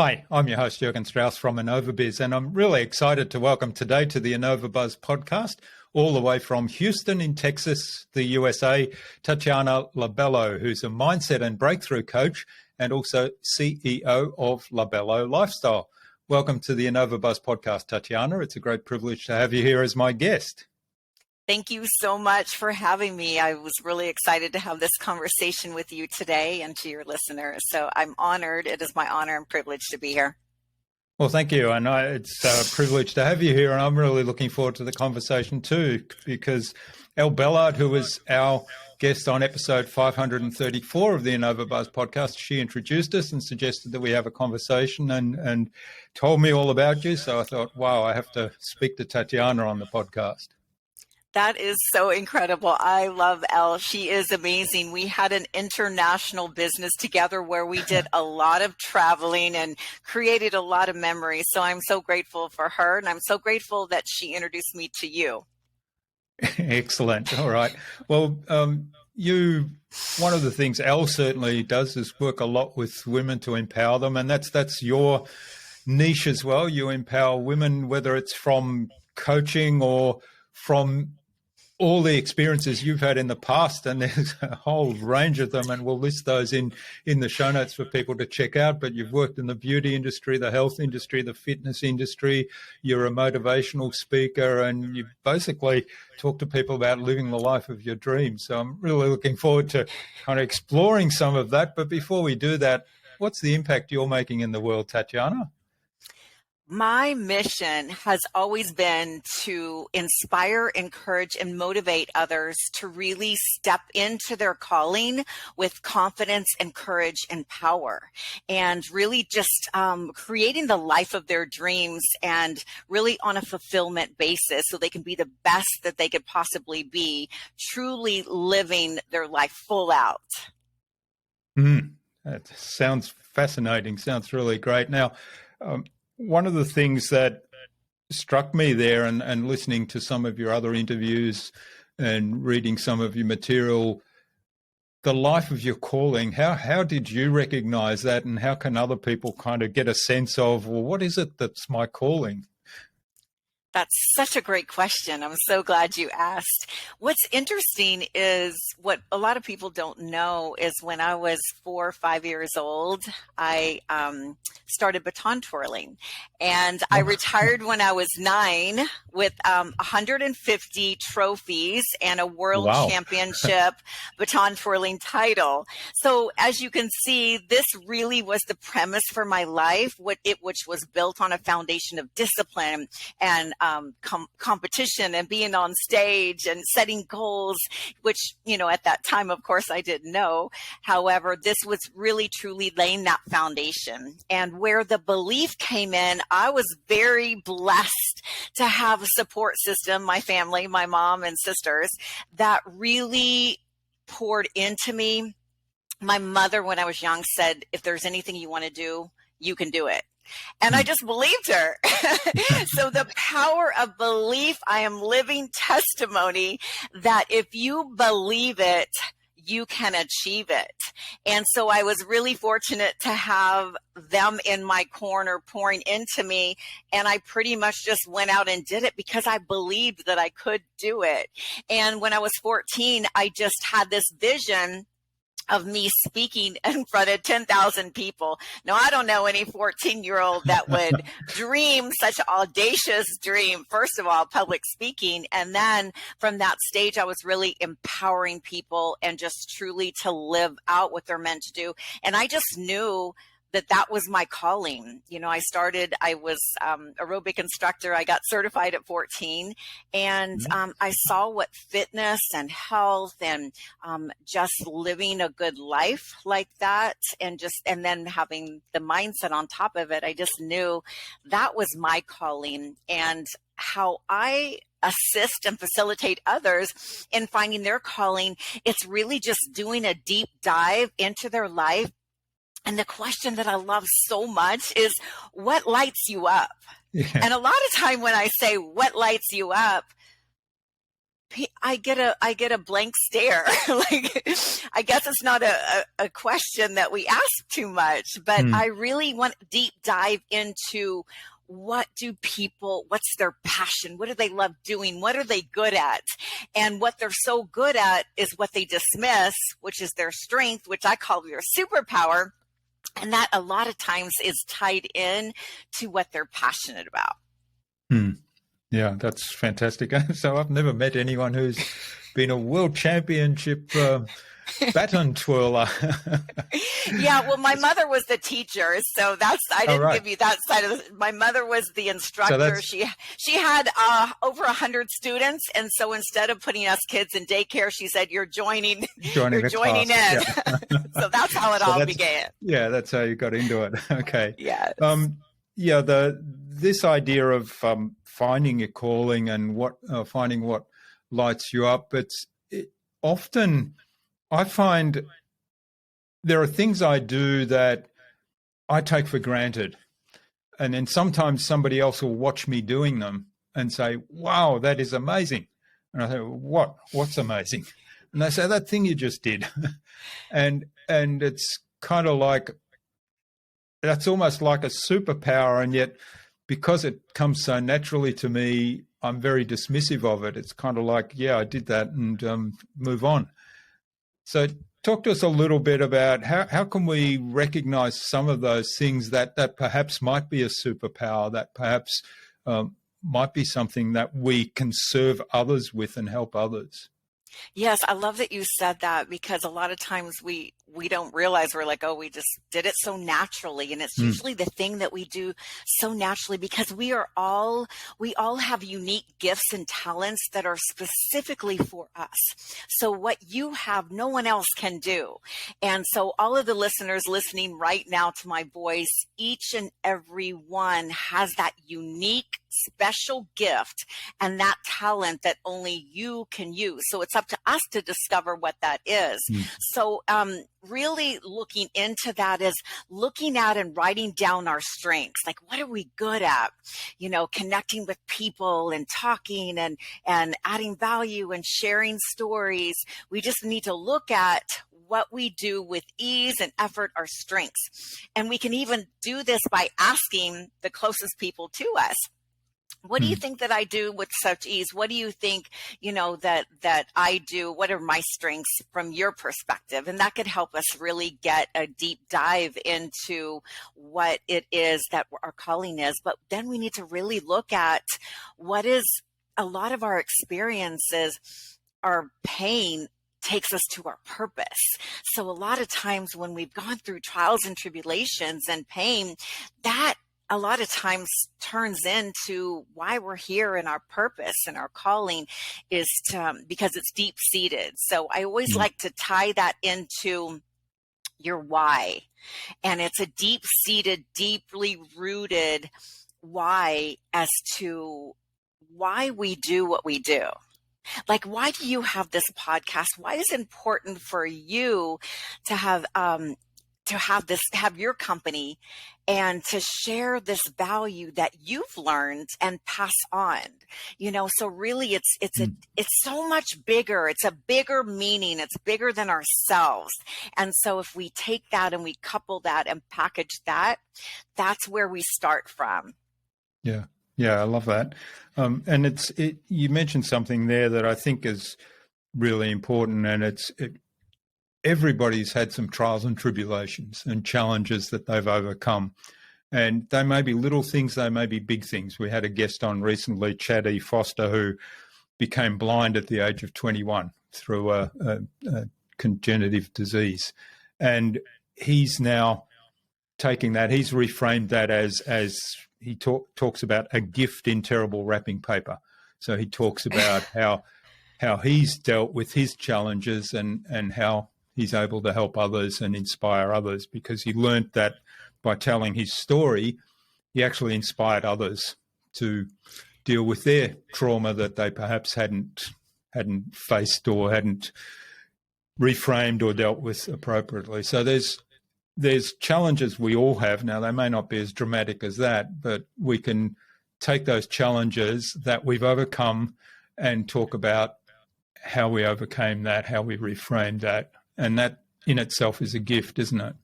Hi, I'm your host, Jürgen Strauss from InnovaBuzz, and I'm really excited to welcome today to the InnovaBuzz podcast, all the way from Houston in Texas, the USA, Tatiana LaBello, who's a mindset and breakthrough coach and also CEO of LaBello LifeStyle. Welcome to the InnovaBuzz podcast, Tatiana. It's a great privilege to have you here as my guest. Thank you so much for having me. I was really excited to have this conversation with you today and to your listeners. So I'm honored. It is my honor and privilege to be here. Well, thank you. And it's a privilege to have you here. And I'm really looking forward to the conversation too, because Elle Bellard, who was our guest on episode 534 of the InnovaBuzz podcast, she introduced us and suggested that we have a conversation and told me all about you. So I thought, wow, I have to speak to Tatiana on the podcast. That is so incredible. I love Elle. She is amazing. We had an international business together where we did a lot of traveling and created a lot of memories. So I'm so grateful for her, and I'm so grateful that she introduced me to you. Excellent. All right. Well, one of the things Elle certainly does is work a lot with women to empower them, and that's your niche as well. You empower women, whether it's from coaching or from all the experiences you've had in the past, and there's a whole range of them, and we'll list those in the show notes for people to check out. But you've worked in the beauty industry, the health industry, the fitness industry. You're a motivational speaker, and you basically talk to people about living the life of your dreams. So I'm really looking forward to kind of exploring some of that. But before we do that, what's the impact you're making in the world, Tatiana? My mission has always been to inspire, encourage, and motivate others to really step into their calling with confidence and courage and power, and really just creating the life of their dreams, and really on a fulfillment basis so they can be the best that they could possibly be, truly living their life full out. That sounds fascinating. Sounds really great. Now, one of the things that struck me there and listening to some of your other interviews and reading some of your material, the life of your calling, how did you recognize that, and how can other people kind of get a sense of, well, what is it that's my calling? That's such a great question. I'm so glad you asked. What's interesting is what a lot of people don't know is when I was 4 or 5 years old, I started baton twirling, and I retired when I was 9 with 150 trophies and a world championship baton twirling title. So as you can see, this really was the premise for my life, which was built on a foundation of discipline and competition and being on stage and setting goals, which, at that time, of course, I didn't know. However, this was really, truly laying that foundation. And where the belief came in, I was very blessed to have a support system, my family, my mom and sisters, that really poured into me. My mother, when I was young, said, if there's anything you want to do, you can do it. And I just believed her. So the power of belief, I am living testimony that if you believe it, you can achieve it. And so I was really fortunate to have them in my corner pouring into me. And I pretty much just went out and did it because I believed that I could do it. And when I was 14, I just had this vision of me speaking in front of 10,000 people. Now, I don't know any 14-year-old that would dream such an audacious dream. First of all, public speaking. And then from that stage, I was really empowering people and just truly to live out what they're meant to do. And I just knew that was my calling. I was aerobic instructor. I got certified at 14, and I saw what fitness and health and just living a good life like that, and then having the mindset on top of it. I just knew that was my calling, and how I assist and facilitate others in finding their calling. It's really just doing a deep dive into their life. And the question that I love so much is, what lights you up? Yeah. And a lot of time when I say what lights you up, I get a blank stare. Like, I guess it's not a question that we ask too much, but I really want deep dive into what's their passion? What do they love doing? What are they good at? And what they're so good at is what they dismiss, which is their strength, which I call their superpower. And that a lot of times is tied in to what they're passionate about. Yeah, that's fantastic. So I've never met anyone who's been a world championship baton twirler. Yeah, well, my mother was the teacher, so I didn't give you that side of my mother was the instructor. So she had over 100 students, and so instead of putting us kids in daycare, she said, "You're joining in." Yeah. So that's how it all began. Yeah, that's how you got into it. Okay. Yes. This idea of finding your calling and finding what lights you up. Often I find there are things I do that I take for granted, and then sometimes somebody else will watch me doing them and say, "Wow, that is amazing," and I say, "What's amazing?" And they say, "That thing you just did," and it's kind of like that's almost like a superpower, and yet, because it comes so naturally to me, I'm very dismissive of it. It's kind of like, yeah, I did that and move on. So talk to us a little bit about how can we recognize some of those things that perhaps might be a superpower, that perhaps might be something that we can serve others with and help others. Yes, I love that you said that, because a lot of times we don't realize, we're like, oh, we just did it so naturally. And it's usually the thing that we do so naturally, because we all have unique gifts and talents that are specifically for us. So what you have, no one else can do. And so all of the listeners listening right now to my voice, each and every one has that unique special gift and that talent that only you can use. So it's up to us to discover what that is. So really looking into that is looking at and writing down our strengths. Like, what are we good at? Connecting with people and talking and adding value and sharing stories. We just need to look at what we do with ease and effort, our strengths. And we can even do this by asking the closest people to us. What do you think that I do with such ease? What do you think, that I do? What are my strengths from your perspective? And that could help us really get a deep dive into what it is that our calling is. But then we need to really look at what is a lot of our experiences, our pain takes us to our purpose. So a lot of times when we've gone through trials and tribulations and pain, that a lot of times turns into why we're here, and our purpose and our calling is because it's deep seated. So I always like to tie that into your why. And it's a deep seated, deeply rooted why as to why we do what we do. Like, why do you have this podcast? Why is it important for you to have your company and to share this value that you've learned and pass on, so really it's so much bigger. It's a bigger meaning. It's bigger than ourselves. And so if we take that and we couple that and package that, that's where we start from. Yeah. Yeah. I love that. And you mentioned something there that I think is really important, and everybody's had some trials and tribulations and challenges that they've overcome. And they may be little things, they may be big things. We had a guest on recently, Chad E. Foster, who became blind at the age of 21 through a congenitive disease. And he's now taking that, he's reframed that as he talks about a gift in terrible wrapping paper. So he talks about how he's dealt with his challenges and how he's able to help others and inspire others, because he learned that by telling his story, he actually inspired others to deal with their trauma that they perhaps hadn't faced or hadn't reframed or dealt with appropriately. So there's challenges we all have. Now, they may not be as dramatic as that, but we can take those challenges that we've overcome and talk about how we overcame that, how we reframed that. And that in itself is a gift, isn't it?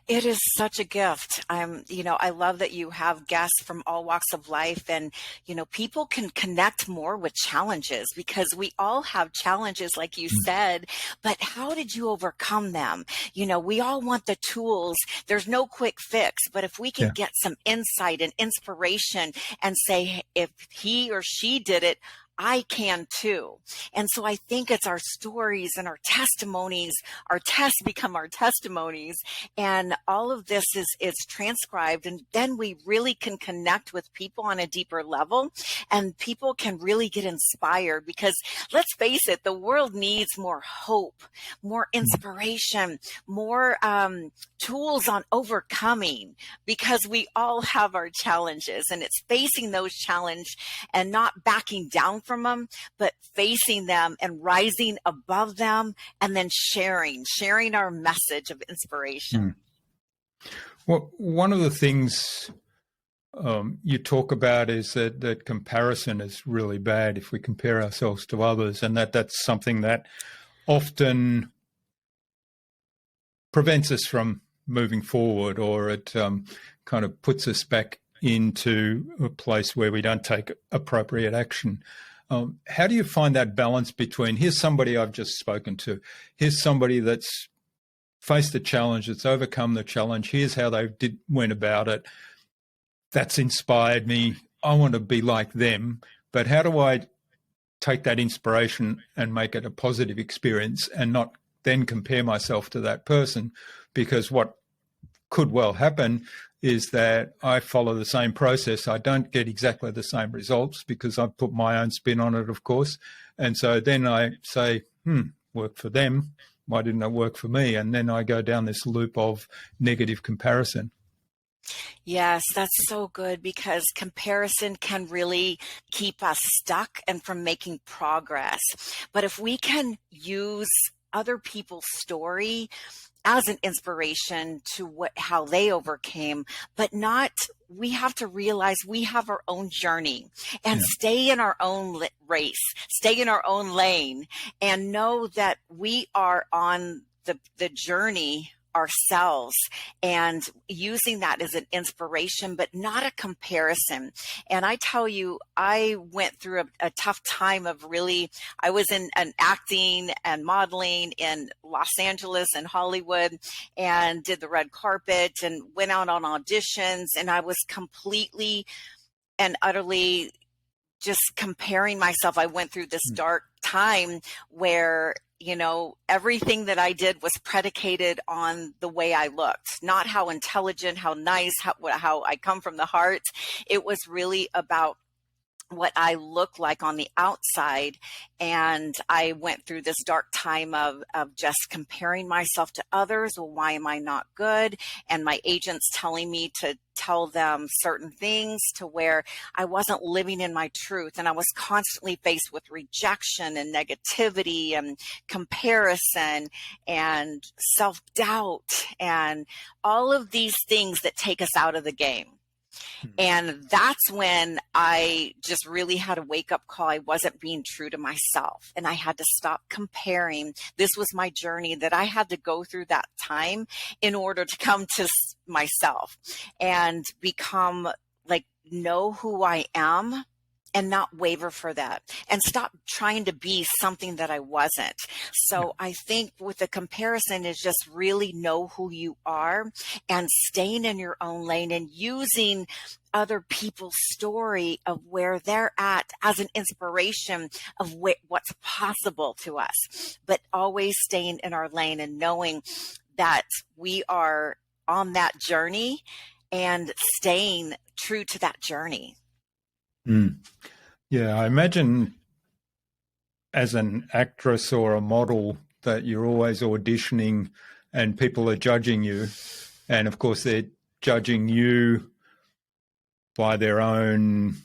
It is such a gift. I love that you have guests from all walks of life, and, people can connect more with challenges, because we all have challenges, like you said, but how did you overcome them? We all want the tools. There's no quick fix, but if we can get some insight and inspiration and say, if he or she did it, I can too. And so I think it's our stories and our testimonies, our tests become our testimonies. And all of this is transcribed. And then we really can connect with people on a deeper level, and people can really get inspired, because let's face it, the world needs more hope, more inspiration, more tools on overcoming, because we all have our challenges, and it's facing those challenges and not backing down from them, but facing them and rising above them, and then sharing our message of inspiration. Well, one of the things you talk about is that comparison is really bad if we compare ourselves to others, and that's something that often prevents us from moving forward, or it kind of puts us back into a place where we don't take appropriate action. How do you find that balance between, here's somebody I've just spoken to, here's somebody that's faced the challenge, that's overcome the challenge, here's how they went about it, that's inspired me, I want to be like them, but how do I take that inspiration and make it a positive experience and not then compare myself to that person? Because what could well happen is that I follow the same process. I don't get exactly the same results because I've put my own spin on it, of course. And so then I say, worked for them. Why didn't it work for me? And then I go down this loop of negative comparison. Yes, that's so good, because comparison can really keep us stuck and from making progress. But if we can use other people's story as an inspiration to how they overcame, but we have to realize we have our own journey, and stay in our own race, stay in our own lane, and know that we are on the journey ourselves, and using that as an inspiration, but not a comparison. And I tell you, I went through a tough time of I was in acting and modeling in Los Angeles and Hollywood, and did the red carpet and went out on auditions, and I was completely and utterly just comparing myself. I went through this dark time where everything that I did was predicated on the way I looked, not how intelligent, how nice, how I come from the heart. It was really about what I look like on the outside. And I went through this dark time of just comparing myself to others. Well, why am I not good? And my agents telling me to tell them certain things, to where I wasn't living in my truth. And I was constantly faced with rejection and negativity and comparison and self-doubt and all of these things that take us out of the game. And that's when I just really had a wake-up call. I wasn't being true to myself, and I had to stop comparing. This was my journey that I had to go through that time in order to come to myself and become know who I am, and not waver for that, and stop trying to be something that I wasn't. So I think with the comparison is just really know who you are, and staying in your own lane, and using other people's story of where they're at as an inspiration of what's possible to us, but always staying in our lane and knowing that we are on that journey and staying true to that journey. Yeah, I imagine as an actress or a model that you're always auditioning and people are judging you. And of course, they're judging you by their own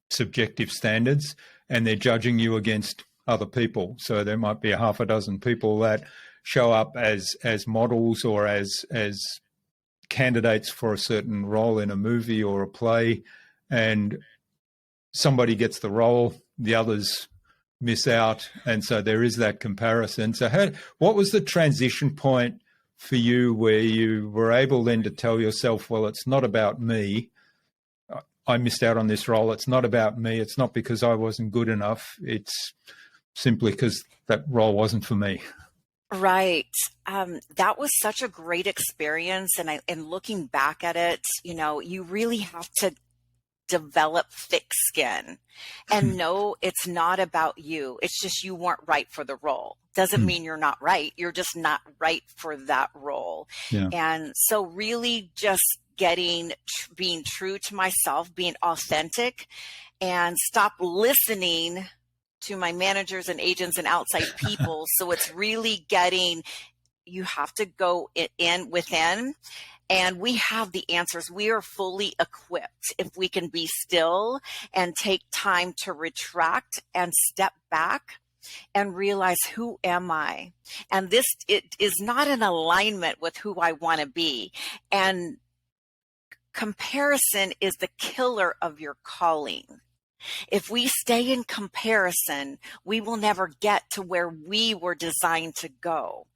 subjective standards, and they're judging you against other people. So there might be a half a dozen people that show up as models or as candidates for a certain role in a movie or a play, and somebody gets the role, the others miss out. And so there is that comparison. So what was the transition point for you where you were able then to tell yourself, well, it's not about me. I missed out on this role. It's not about me. It's not because I wasn't good enough. It's simply because that role wasn't for me. Right. That was such a great experience. And looking back at it, you really have to develop thick skin and know it's not about you. It's just you weren't right for the role. Doesn't mean you're not right. You're just not right for that role. Yeah. And so really just being true to myself, being authentic, and stop listening to my managers and agents and outside people. So it's really you have to go in within. And we have the answers. We are fully equipped if we can be still and take time to retract and step back and realize, who am I? And it is not in alignment with who I want to be. And comparison is the killer of your calling. If we stay in comparison, we will never get to where we were designed to go.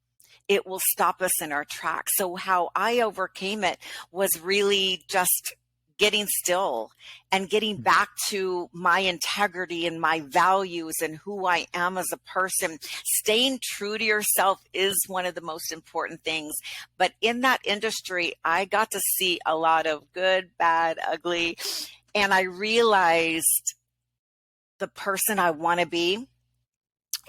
It will stop us in our tracks. So how I overcame it was really just getting still and getting back to my integrity and my values and who I am as a person. Staying true to yourself is one of the most important things. But in that industry, I got to see a lot of good, bad, ugly, and I realized the person I want to be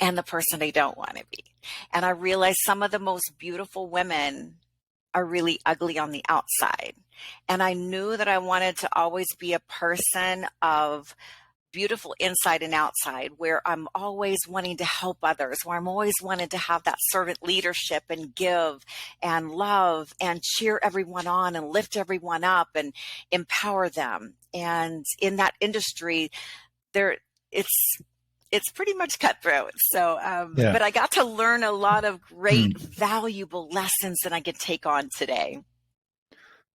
and the person I don't want to be. And I realized some of the most beautiful women are really ugly on the outside. And I knew that I wanted to always be a person of beautiful inside and outside, where I'm always wanting to help others, where I'm always wanting to have that servant leadership and give and love and cheer everyone on and lift everyone up and empower them. And in that industry, it's pretty much cutthroat. So, but I got to learn a lot of great, valuable lessons that I can take on today.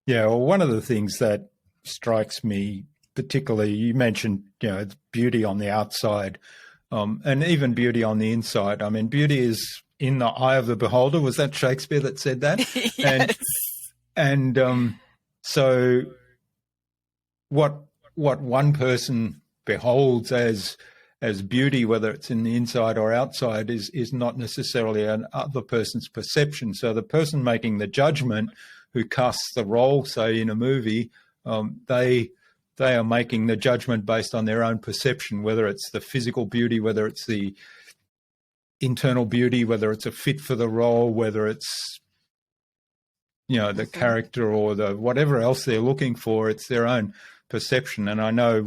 Yeah. Well, one of the things that strikes me particularly, you mentioned, it's beauty on the outside, and even beauty on the inside. I mean, beauty is in the eye of the beholder. Was that Shakespeare that said that? Yes. And so what one person beholds as beauty, whether it's in the inside or outside, is not necessarily another person's perception. So the person making the judgment, who casts the role, say in a movie, they are making the judgment based on their own perception, whether it's the physical beauty, whether it's the internal beauty, whether it's a fit for the role, whether it's the character or the whatever else they're looking for. It's their own perception. And I know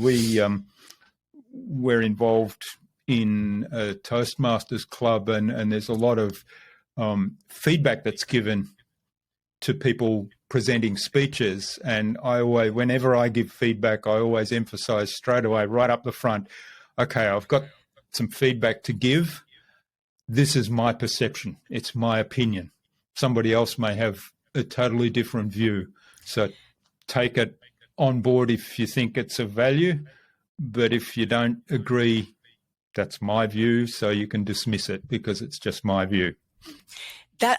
we're involved in a Toastmasters club, and there's a lot of feedback that's given to people presenting speeches. And whenever I give feedback, I always emphasize straight away, right up the front, okay, I've got some feedback to give. This is my perception. It's my opinion. Somebody else may have a totally different view. So take it on board if you think it's of value. But if you don't agree, that's my view, so you can dismiss it because it's just my view.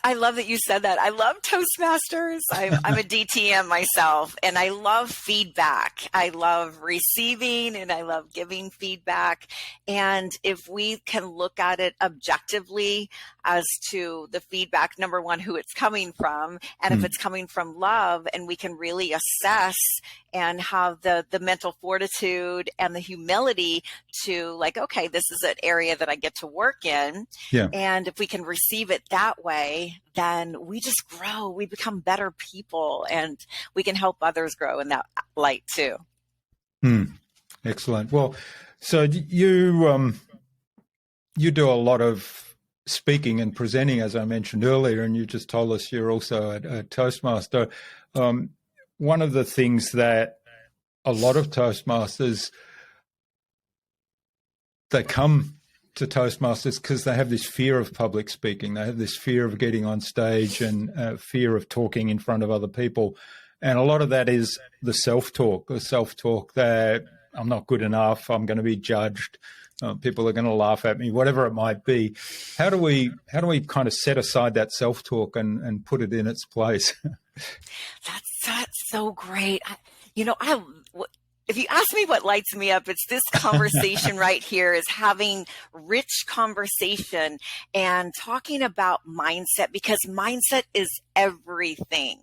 I love that you said that. I love Toastmasters. I'm a DTM myself, and I love feedback. I love receiving and I love giving feedback. And if we can look at it objectively as to the feedback, number one, who it's coming from, and if it's coming from love, and we can really assess and have the mental fortitude and the humility to okay, this is an area that I get to work in. Yeah. And if we can receive it that way, then we just grow. We become better people, and we can help others grow in that light too. Excellent. Well, so you do a lot of speaking and presenting, as I mentioned earlier, and you just told us you're also a Toastmaster. One of the things that a lot of Toastmasters, they come to Toastmasters because they have this fear of public speaking. They have this fear of getting on stage and fear of talking in front of other people. And a lot of that is the self-talk that I'm not good enough, I'm going to be judged. People are going to laugh at me, whatever it might be. How do we kind of set aside that self-talk and put it in its place? That's so great. If you ask me what lights me up, it's this conversation right here, is having rich conversation and talking about mindset, because mindset is everything.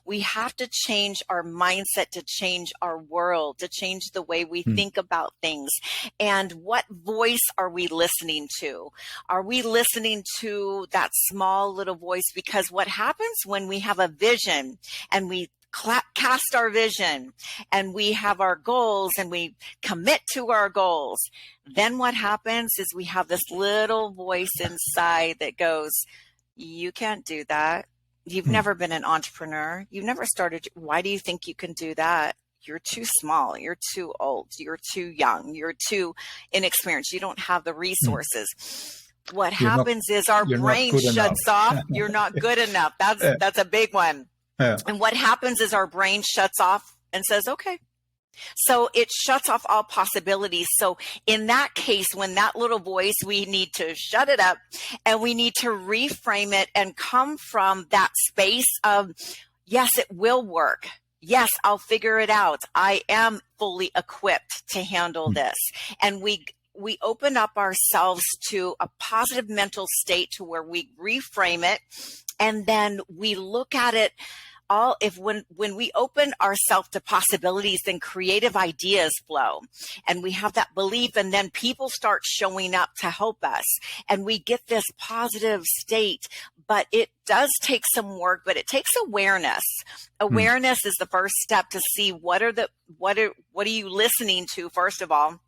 We have to change our mindset to change our world, to change the way we think about things. And what voice are we listening to? Are we listening to that small little voice? Because what happens when we have a vision and we cast our vision and we have our goals and we commit to our goals, then what happens is we have this little voice inside that goes, you can't do that. You've never been an entrepreneur. You've never started. Why do you think you can do that? You're too small. You're too old. You're too young. You're too inexperienced. You don't have the resources. What happens is our brain shuts off. You're not good enough. That's a big one. Yeah. And what happens is our brain shuts off and says, okay. So it shuts off all possibilities. So in that case, when that little voice, we need to shut it up and we need to reframe it and come from that space of, yes, it will work. Yes, I'll figure it out. I am fully equipped to handle this. And we open up ourselves to a positive mental state to where we reframe it. And then we look at it when we open ourselves to possibilities, then creative ideas flow, and we have that belief, and then people start showing up to help us, and we get this positive state. But it does take some work, but it takes awareness. Awareness is the first step to see what are you listening to, first of all.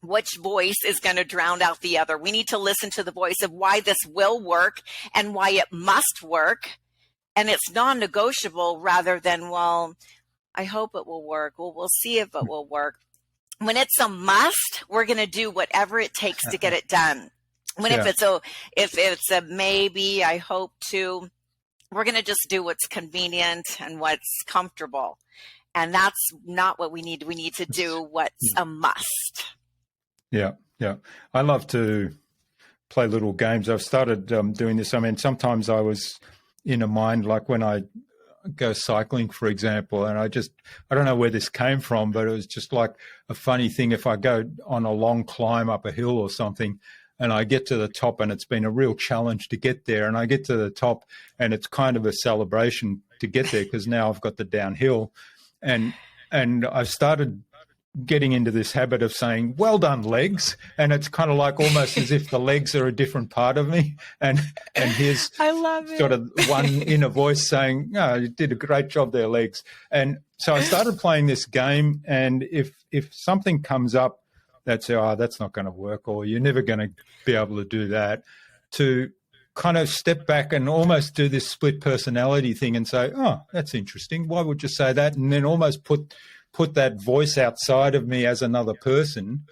Which voice is going to drown out the other? We need to listen to the voice of why this will work and why it must work. And it's non-negotiable, rather than, well, I hope it will work. Well, we'll see if it will work. When it's a must, we're going to do whatever it takes to get it done. If it's a maybe, I hope to, we're going to just do what's convenient and what's comfortable. And that's not what we need. We need to do what's a must. Yeah. I love to play little games. I've started doing this. I mean, sometimes I was in a mind, like when I go cycling, for example, and I don't know where this came from, but it was just like a funny thing. If I go on a long climb up a hill or something and I get to the top, and it's been a real challenge to get there, and I get to the top and it's kind of a celebration to get there because now I've got the downhill, and I've started getting into this habit of saying, well done, legs. And it's kind of like almost as if the legs are a different part of me. And here's I love it. Sort of one inner voice saying, no, you did a great job there, legs. And so I started playing this game. And if something comes up that says, oh, that's not going to work, or you're never going to be able to do that, to kind of step back and almost do this split personality thing and say, oh, that's interesting. Why would you say that? And then almost put that voice outside of me as another person,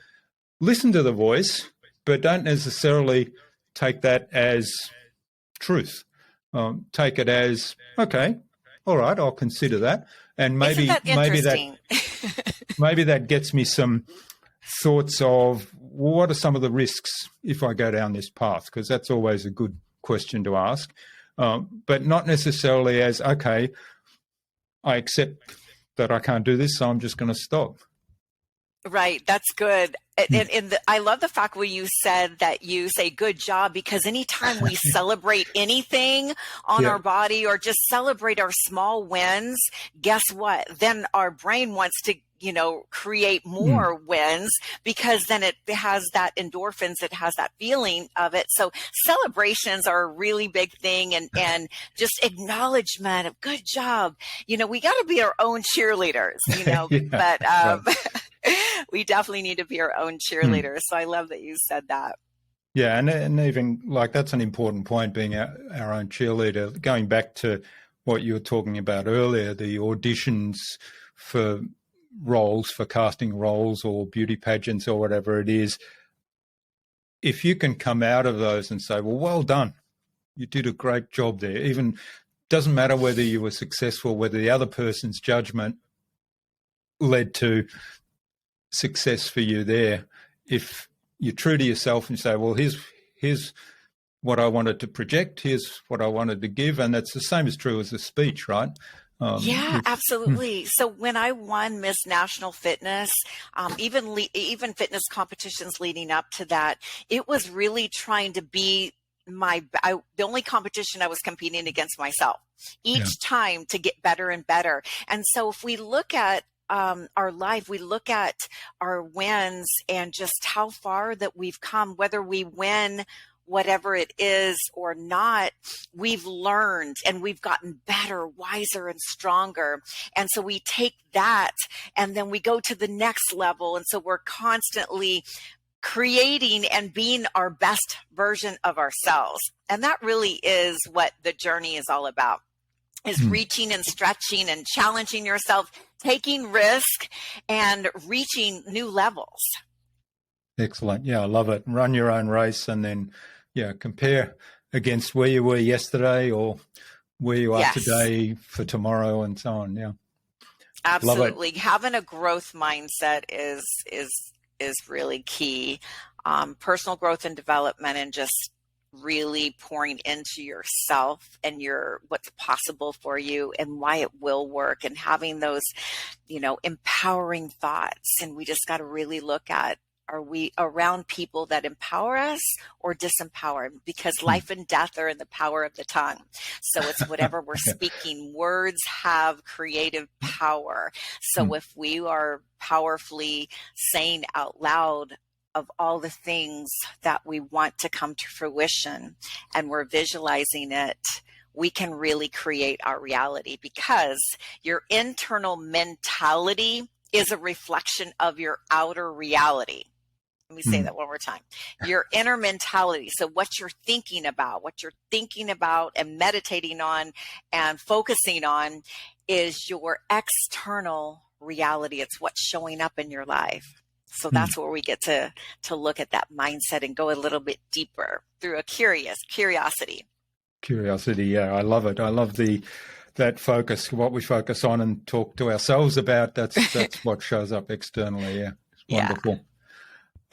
listen to the voice, but don't necessarily take that as truth. Take it as, okay, all right, I'll consider that. And maybe that gets me some thoughts of what are some of the risks if I go down this path, because that's always a good question to ask, but not necessarily as, okay, I accept that I can't do this, so I'm just going to stop. Right. That's good. And I love the fact where you said that you say good job, because anytime we celebrate anything on our body or just celebrate our small wins, guess what? Then our brain wants to, create more wins, because then it has that endorphins, it has that feeling of it. So celebrations are a really big thing, and just acknowledgement of good job. We got to be our own cheerleaders, but we definitely need to be our own cheerleaders. So I love that you said that. Yeah. And even like, that's an important point, being our own cheerleader. Going back to what you were talking about earlier, the auditions for roles, for casting roles or beauty pageants or whatever it is, if you can come out of those and say, well done, you did a great job there. Even doesn't matter whether you were successful, whether the other person's judgment led to success for you there. if you're true to yourself and say, well, here's what I wanted to project, here's what I wanted to give, and that's the same is true as a speech, right? Yeah, absolutely. So when I won Miss National Fitness, even fitness competitions leading up to that, it was really trying to be the only competition I was competing against myself each time to get better and better. And so if we look at our life, we look at our wins and just how far that we've come, whether we win whatever it is or not, we've learned and we've gotten better, wiser, and stronger. And so we take that and then we go to the next level. And so we're constantly creating and being our best version of ourselves. And that really is what the journey is all about, is reaching and stretching and challenging yourself, taking risk and reaching new levels. Excellent. Yeah, I love it. Run your own race and then, compare against where you were yesterday or where you are today for tomorrow and so on. Yeah. Absolutely. Having a growth mindset is really key. Personal growth and development, and just really pouring into yourself and what's possible for you and why it will work, and having those, empowering thoughts. And we just got to really look at, are we around people that empower us or disempower? Because life and death are in the power of the tongue. So it's whatever we're speaking. Words have creative power. So if we are powerfully saying out loud of all the things that we want to come to fruition, and we're visualizing it, we can really create our reality, because your internal mentality is a reflection of your outer reality. Let me say that one more time. Your inner mentality. So what you're thinking about and meditating on and focusing on is your external reality. It's what's showing up in your life. So that's where we get to look at that mindset and go a little bit deeper through a curiosity. Curiosity. Yeah, I love it. I love that focus, what we focus on and talk to ourselves about. That's what shows up externally. Yeah. It's wonderful. Yeah.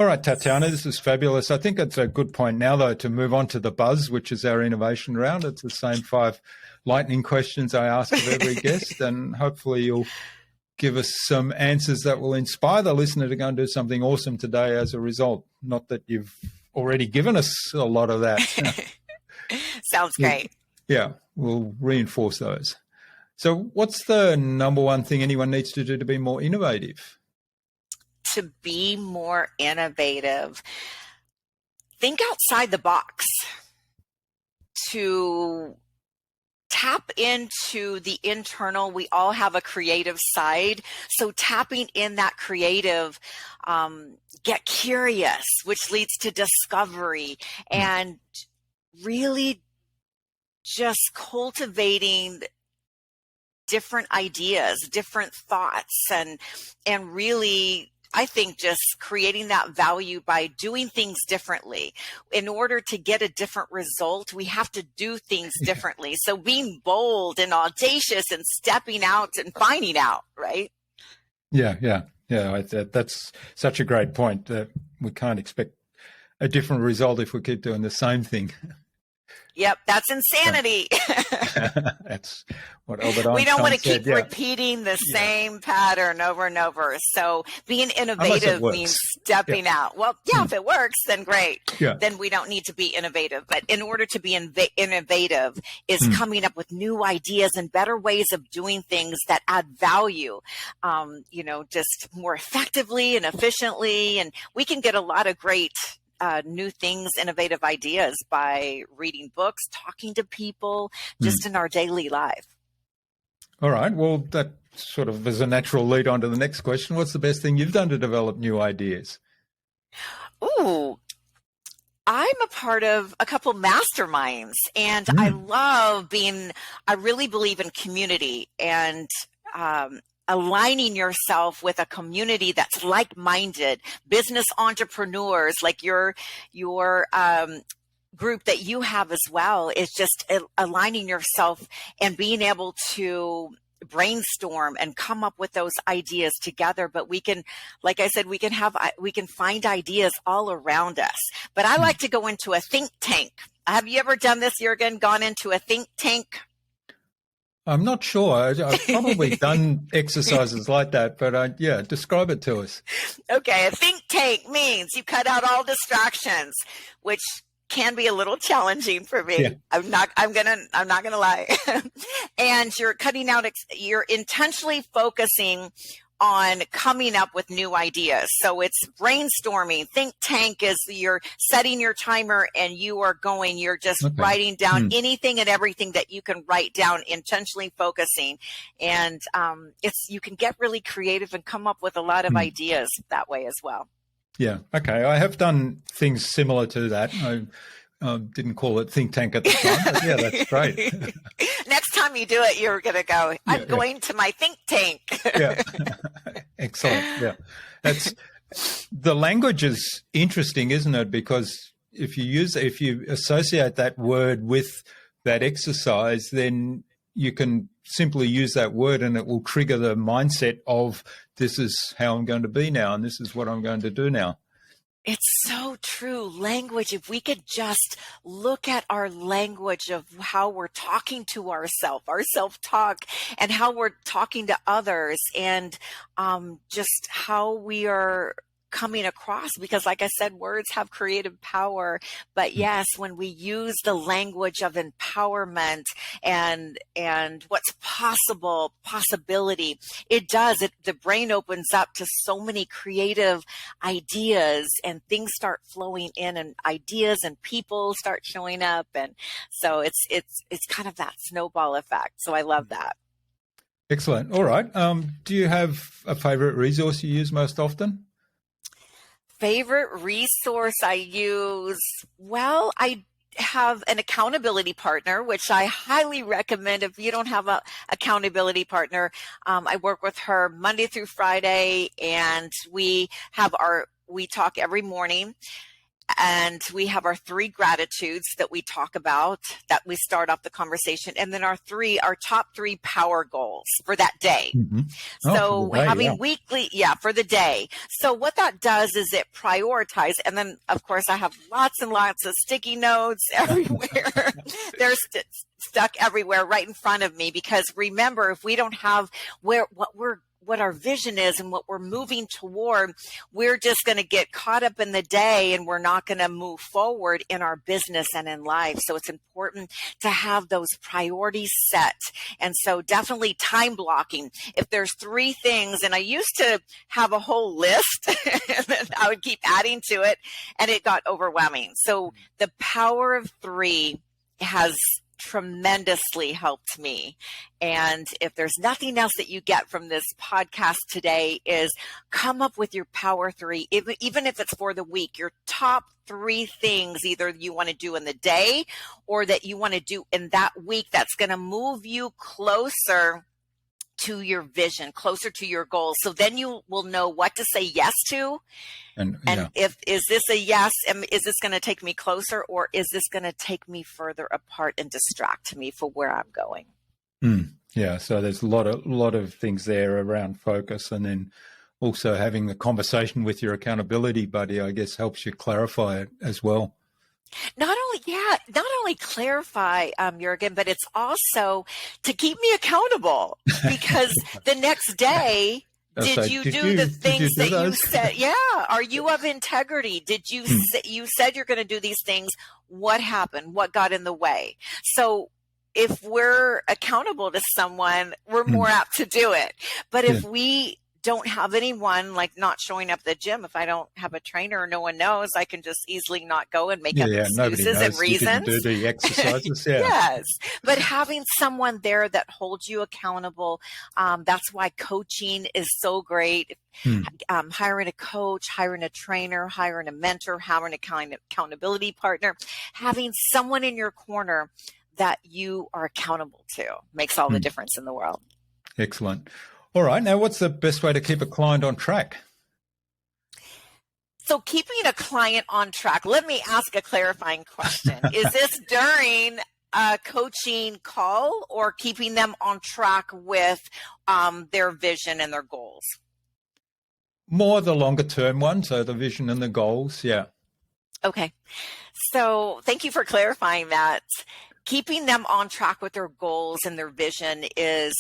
All right, Tatiana, this is fabulous. I think it's a good point now, though, to move on to the buzz, which is our innovation round. It's the same 5 lightning questions I ask of every guest, and hopefully you'll give us some answers that will inspire the listener to go and do something awesome today as a result. Not that you've already given us a lot of that. Sounds great. Yeah, we'll reinforce those. So what's the number one thing anyone needs to do to be more innovative? To be more innovative, think outside the box, to tap into the internal. We all have a creative side. So tapping in that creative, get curious, which leads to discovery, and really just cultivating different ideas, different thoughts, and really, I think just creating that value by doing things differently. In order to get a different result, we have to do things differently. So being bold and audacious and stepping out and finding out, right? Yeah. That's such a great point. We can't expect a different result if we keep doing the same thing. Yep, that's insanity. That's what Albert Einstein We don't want to said, keep repeating the same pattern over and over. So being innovative means stepping out. Well, if it works, then great. Yeah. Then we don't need to be innovative. But in order to be innovative is coming up with new ideas and better ways of doing things that add value, just more effectively and efficiently. And we can get a lot of great new things, innovative ideas by reading books, talking to people, just in our daily life. All right. Well, that sort of is a natural lead on to the next question. What's the best thing you've done to develop new ideas? Ooh, I'm a part of a couple masterminds, and I really believe in community and aligning yourself with a community that's like-minded, business entrepreneurs like your group that you have as well, is just aligning yourself and being able to brainstorm and come up with those ideas together. But we can, like I said, we can find ideas all around us. But I like to go into a think tank. Have you ever done this, Jürgen, gone into a think tank? I'm not sure. I've probably done exercises like that, but yeah, describe it to us. Okay, a think tank means you cut out all distractions, which can be a little challenging for me. Yeah. I'm not gonna lie. And you're intentionally focusing on coming up with new ideas. So it's brainstorming. Think tank is you're setting your timer and you're just writing down anything and everything that you can write down, intentionally focusing. And you can get really creative and come up with a lot of ideas that way as well. Yeah. Okay. I have done things similar to that. I didn't call it think tank at the time, but yeah, that's great. Next time you do it, you're going to go, I'm going to my think tank. Yeah. Excellent. Yeah. The language is interesting, isn't it? Because if you associate that word with that exercise, then you can simply use that word and it will trigger the mindset of this is how I'm going to be now and this is what I'm going to do now. It's so true. Language, if we could just look at our language of how we're talking to ourselves, our self-talk, and how we're talking to others, and just how we are coming across, because like I said, words have creative power. But yes, when we use the language of empowerment and what's possibility, the brain opens up to so many creative ideas, and things start flowing in, and ideas and people start showing up. And so it's kind of that snowball effect. So I love that. Excellent. All right. Do you have a favorite resource you use most often? Favorite resource I use? Well, I have an accountability partner, which I highly recommend if you don't have an accountability partner. I work with her Monday through Friday, and we talk every morning. And we have our 3 gratitudes that we talk about, that we start off the conversation, and then our top 3 power goals for that day. So having weekly, for the day. So what that does is it prioritizes, and then of course I have lots and lots of sticky notes everywhere. They're stuck everywhere right in front of me, because remember, if we don't have what our vision is and what we're moving toward, we're just going to get caught up in the day, and we're not going to move forward in our business and in life. So it's important to have those priorities set. And so definitely time blocking. If there's 3 things, and I used to have a whole list and then I would keep adding to it, and it got overwhelming. So the power of 3 has tremendously helped me. And if there's nothing else that you get from this podcast today, is come up with your power 3, even if it's for the week, your top 3 things either you want to do in the day or that you want to do in that week that's going to move you closer to your vision, closer to your goals. So then you will know what to say yes to. And is this a yes? Is this going to take me closer, or is this going to take me further apart and distract me for where I'm going? Yeah. So there's a lot of things there around focus, and then also having the conversation with your accountability buddy, I guess, helps you clarify it as well. Not only clarify, Jürgen, but it's also to keep me accountable, because the next day, did you do the things that you said? Yeah. Are you of integrity? Did you you said you're going to do these things? What happened? What got in the way? So if we're accountable to someone, we're more apt to do it. But if we don't have anyone, like not showing up at the gym, if I don't have a trainer or no one knows, I can just easily not go and make up excuses and reasons. You do the exercises. Yeah. Yes. But having someone there that holds you accountable, that's why coaching is so great. Hiring a coach, hiring a trainer, hiring a mentor, hiring an accountability partner, having someone in your corner that you are accountable to makes all the difference in the world. Excellent. All right. Now, what's the best way to keep a client on track? So keeping a client on track, let me ask a clarifying question. Is this during a coaching call or keeping them on track with their vision and their goals? More the longer term one, so the vision and the goals, yeah. Okay. So thank you for clarifying that. Keeping them on track with their goals and their vision is,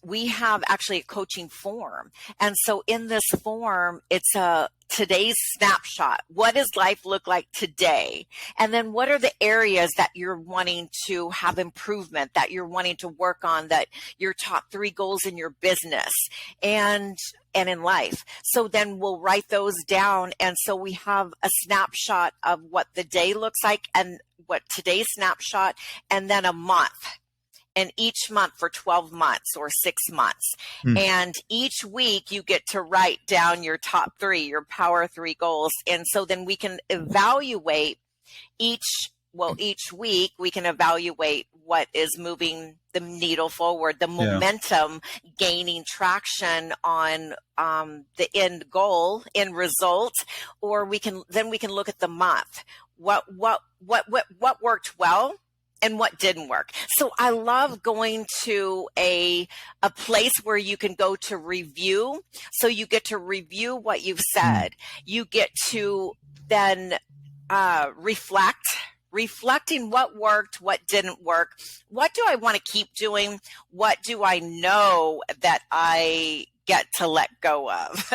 we have actually a coaching form. And so in this form, it's a today's snapshot. What does life look like today? And then what are the areas that you're wanting to have improvement, that you're wanting to work on, that your top 3 goals in your business and in life. So then we'll write those down. And so we have a snapshot of what the day looks like and what today's snapshot, and then a month, and each month for 12 months or 6 months. And each week you get to write down your top 3, your power 3 goals. And so then we can evaluate each week we can evaluate what is moving the needle forward, the momentum gaining traction on the end goal, end result, or we can look at the month. What worked well and what didn't work. So I love going to a place where you can go to review. So you get to review what you've said. You get to then reflecting what worked, what didn't work. What do I want to keep doing? What do I know that I get to let go of?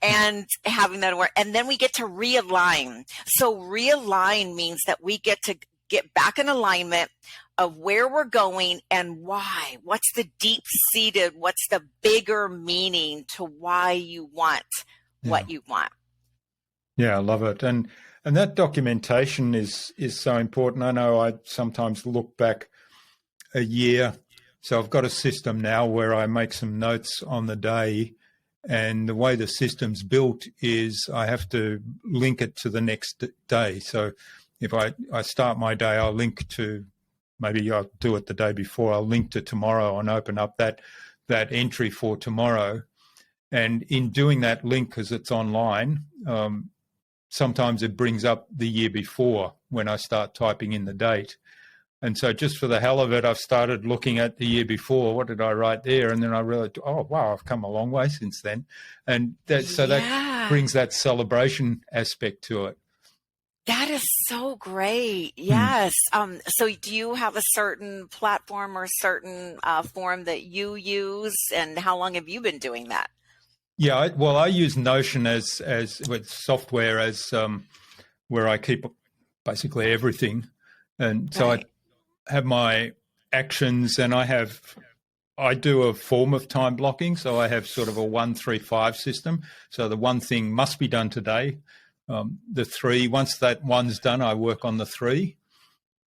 And having that work. And then we get to realign. So realign means that we get to get back in alignment of where we're going and why. What's the deep-seated, what's the bigger meaning to why you want what you want? Yeah, I love it. And that documentation is so important. I know I sometimes look back a year. So I've got a system now where I make some notes on the day, and the way the system's built is I have to link it to the next day. So if I start my day, I'll link to, maybe I'll do it the day before, I'll link to tomorrow and open up that entry for tomorrow. And in doing that link, because it's online, sometimes it brings up the year before when I start typing in the date. And so just for the hell of it, I've started looking at the year before. What did I write there? And then I realized, oh, wow, I've come a long way since then. And that brings that celebration aspect to it. That is so great. Yes. So do you have a certain platform or certain form that you use, and how long have you been doing that? Yeah, I use Notion as with software as where I keep basically everything. And so I have my actions, and I do a form of time blocking. So I have sort of a 1-3-5 system. So the one thing must be done today. The 3, once that 1's done, I work on the 3.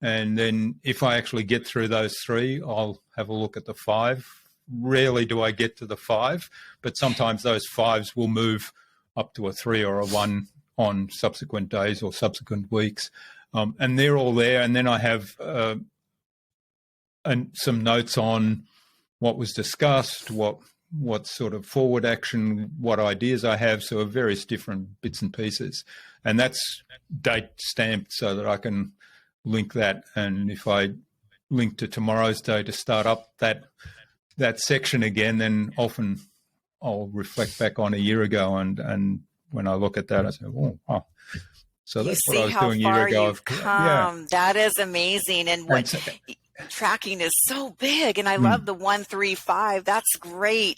And then if I actually get through those 3, I'll have a look at the 5. Rarely do I get to the 5, but sometimes those 5s will move up to a 3 or a 1 on subsequent days or subsequent weeks. And they're all there. And then I have some notes on what was discussed, what sort of forward action, what ideas I have, so various different bits and pieces. And that's date stamped so that I can link that. And if I link to tomorrow's day to start up that section again, then often I'll reflect back on a year ago, and when I look at that, I say, oh, wow. So that's what I was doing a year ago. Yeah. That is amazing. And what tracking is so big, and I love the 1-3-5. That's great,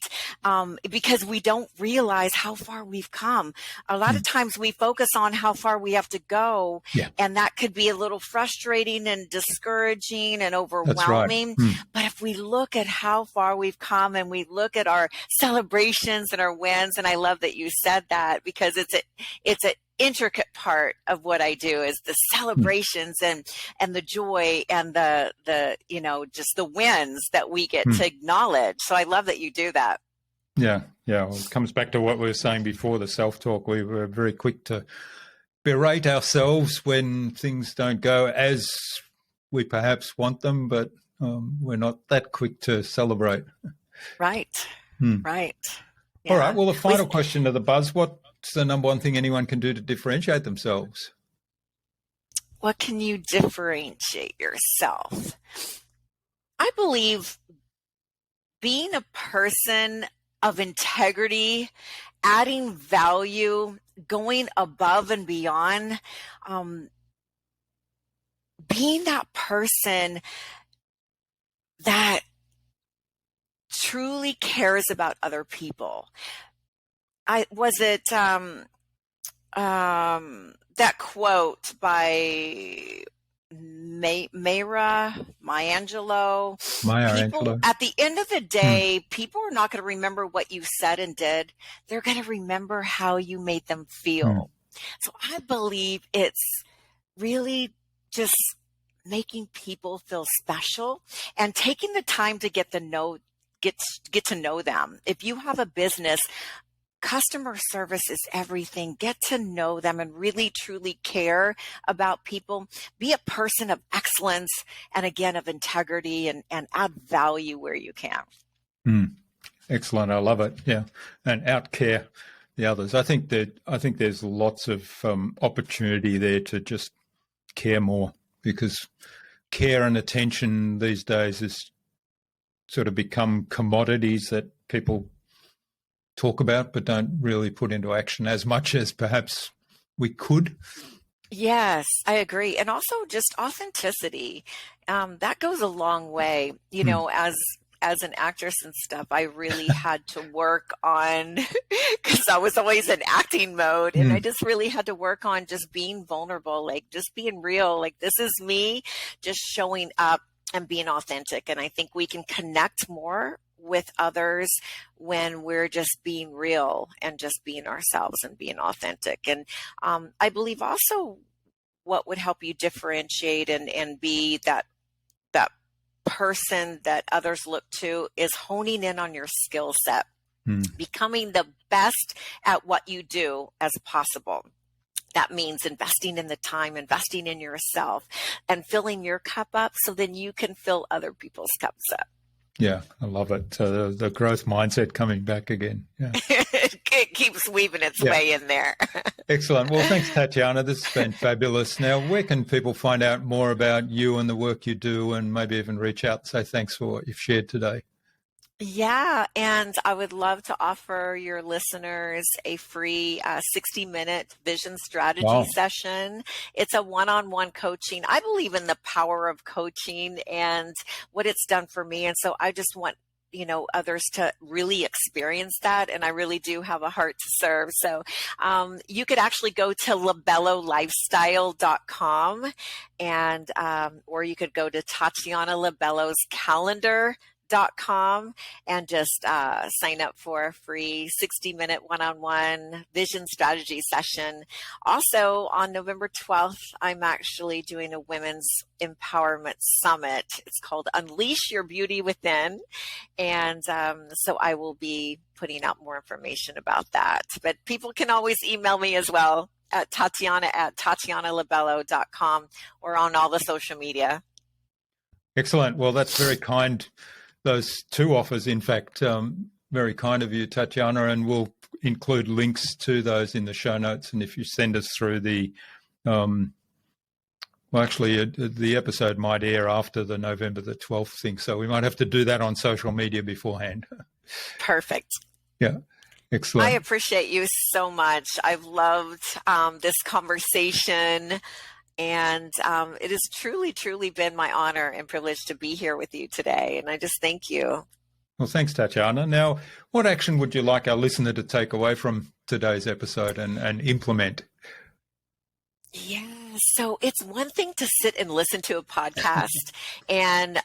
because we don't realize how far we've come. A lot of times we focus on how far we have to go, and that could be a little frustrating and discouraging and overwhelming. But if we look at how far we've come, and we look at our celebrations and our wins, and I love that you said that, because it's an intricate part of what I do is the celebrations and the joy and the just the wins that we get to acknowledge. So I love that you do that. Yeah. Well, it comes back to what we were saying before, the self-talk. We were very quick to berate ourselves when things don't go as we perhaps want them, but we're not that quick to celebrate. Right. Right. Yeah. All right. Well, the final question of the buzz, what's the number one thing anyone can do to differentiate themselves? What can you differentiate yourself? I believe being a person of integrity, adding value, going above and beyond, being that person that truly cares about other people. That quote by Maya Angelou. People, at the end of the day, people are not going to remember what you said and did. They're going to remember how you made them feel. So I believe it's really just making people feel special and taking the time to get to know them. If you have a business, customer service is everything. Get to know them and really truly care about people. Be a person of excellence and, again, of integrity, and add value where you can. Excellent. I love it. Yeah. And outcare the others. I think there's lots of opportunity there to just care more, because care and attention these days has sort of become commodities that people talk about but don't really put into action as much as perhaps we could. Yes, I agree. And also just authenticity. That goes a long way. You know, as an actress and stuff, I really had to work on, because I was always in acting mode, and I just really had to work on just being vulnerable, like just being real, like this is me, just showing up and being authentic. And I think we can connect more with others when we're just being real and just being ourselves and being authentic. And I believe also what would help you differentiate and be that person that others look to is honing in on your skill set, becoming the best at what you do as possible. That means investing in the time, investing in yourself, and filling your cup up so then you can fill other people's cups up. Yeah, I love it. The growth mindset coming back again. Yeah. It keeps weaving its way in there. Excellent. Well, thanks, Tatiana. This has been fabulous. Now, where can people find out more about you and the work you do, and maybe even reach out and say thanks for what you've shared today? Yeah, and I would love to offer your listeners a free 60-minute vision strategy session. It's a one-on-one coaching. I believe in the power of coaching and what it's done for me. And so I just want others to really experience that. And I really do have a heart to serve. So you could actually go to LaBelloLifestyle.com, and or you could go to Tatiana LaBello's calendar.com and just sign up for a free 60-minute one-on-one vision strategy session. Also, on November 12th, I'm actually doing a women's empowerment summit. It's called Unleash Your Beauty Within. And so I will be putting out more information about that. But people can always email me as well at Tatiana@TatianaLaBello.com or on all the social media. Excellent. Well, that's very kind. Those two offers, in fact, very kind of you, Tatiana, and we'll include links to those in the show notes. And if you send us through the, the episode might air after the November the 12th thing, so we might have to do that on social media beforehand. Perfect. Yeah. Excellent. I appreciate you so much. I've loved this conversation. And it has truly, truly been my honor and privilege to be here with you today. And I just thank you. Well, thanks, Tatiana. Now, what action would you like our listener to take away from today's episode and implement? Yeah, so it's one thing to sit and listen to a podcast and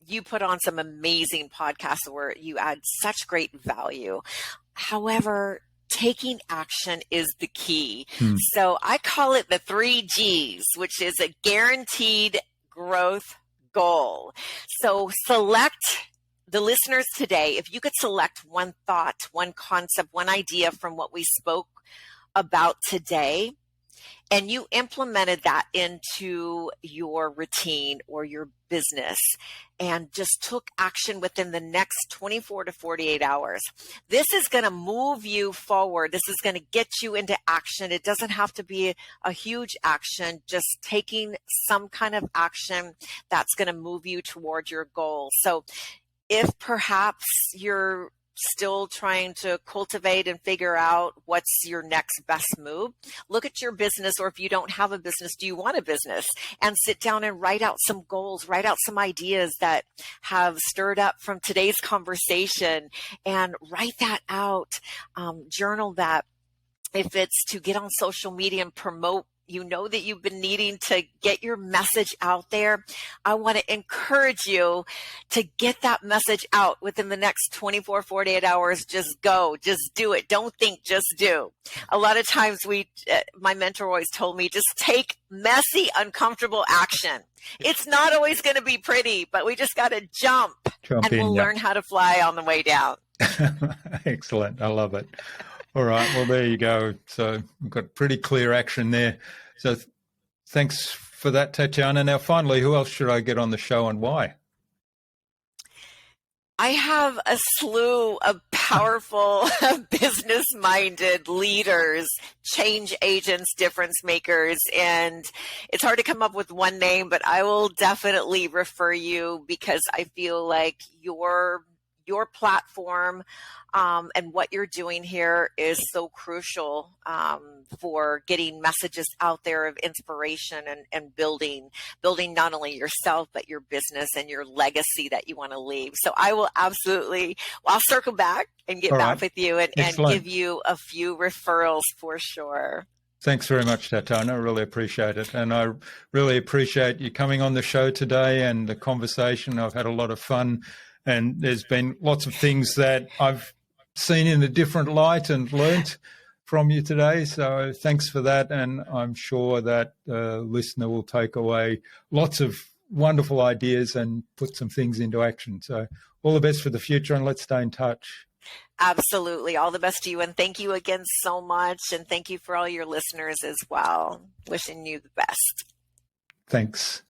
you put on some amazing podcasts where you add such great value. However, taking action is the key. So I call it the 3 Gs, which is a guaranteed growth goal. So select the listeners today. If you could select one thought, one concept, one idea from what we spoke about today, and you implemented that into your routine or your business and just took action within the next 24 to 48 hours, this is going to move you forward. This is going to get you into action. It doesn't have to be a huge action, just taking some kind of action that's going to move you toward your goal. So if perhaps you're still trying to cultivate and figure out what's your next best move, look at your business, or if you don't have a business, do you want a business? And sit down and write out some goals, write out some ideas that have stirred up from today's conversation, and write that out, journal that. If it's to get on social media and promote, you know that you've been needing to get your message out there, I want to encourage you to get that message out within the next 24, 48 hours. Just go, just do it. Don't think, just do. A lot of times my mentor always told me, just take messy, uncomfortable action. It's not always going to be pretty, but we just got to jump and we'll learn how to fly on the way down. Excellent. I love it. All right. Well, there you go. So we've got pretty clear action there. So thanks for that, Tatiana. Now, finally, who else should I get on the show and why? I have a slew of powerful, business-minded leaders, change agents, difference makers, and it's hard to come up with one name, but I will definitely refer you because I feel like your platform and what you're doing here is so crucial for getting messages out there of inspiration and building not only yourself, but your business and your legacy that you want to leave. So I will I'll circle back and get back with you and give you a few referrals for sure. Thanks very much, Tatiana. I really appreciate it. And I really appreciate you coming on the show today and the conversation. I've had a lot of fun. And there's been lots of things that I've seen in a different light and learnt from you today. So thanks for that. And I'm sure that the listener will take away lots of wonderful ideas and put some things into action. So all the best for the future, and let's stay in touch. Absolutely. All the best to you. And thank you again so much. And thank you for all your listeners as well. Wishing you the best. Thanks.